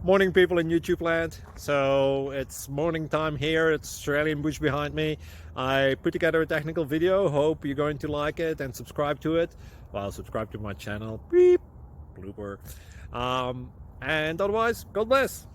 Morning, people in YouTube land. So it's morning time here. It's Australian bush behind me. I put together a technical video. Hope you're going to like it and subscribe to it. Well, subscribe to my channel. Beep, blooper. And otherwise, God bless.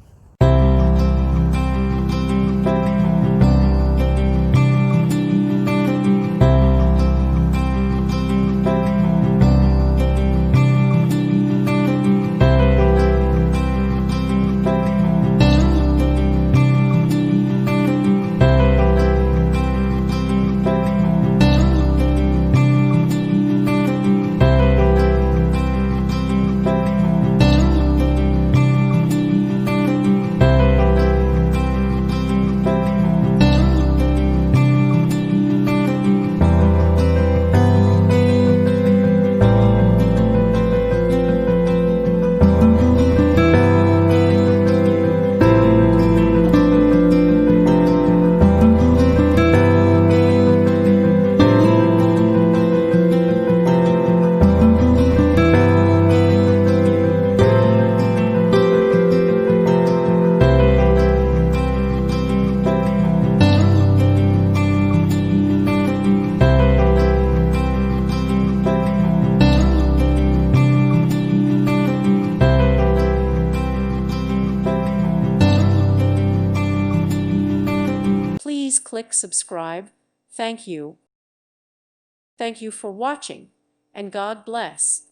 Please click subscribe. Thank you. Thank you for watching, and God bless.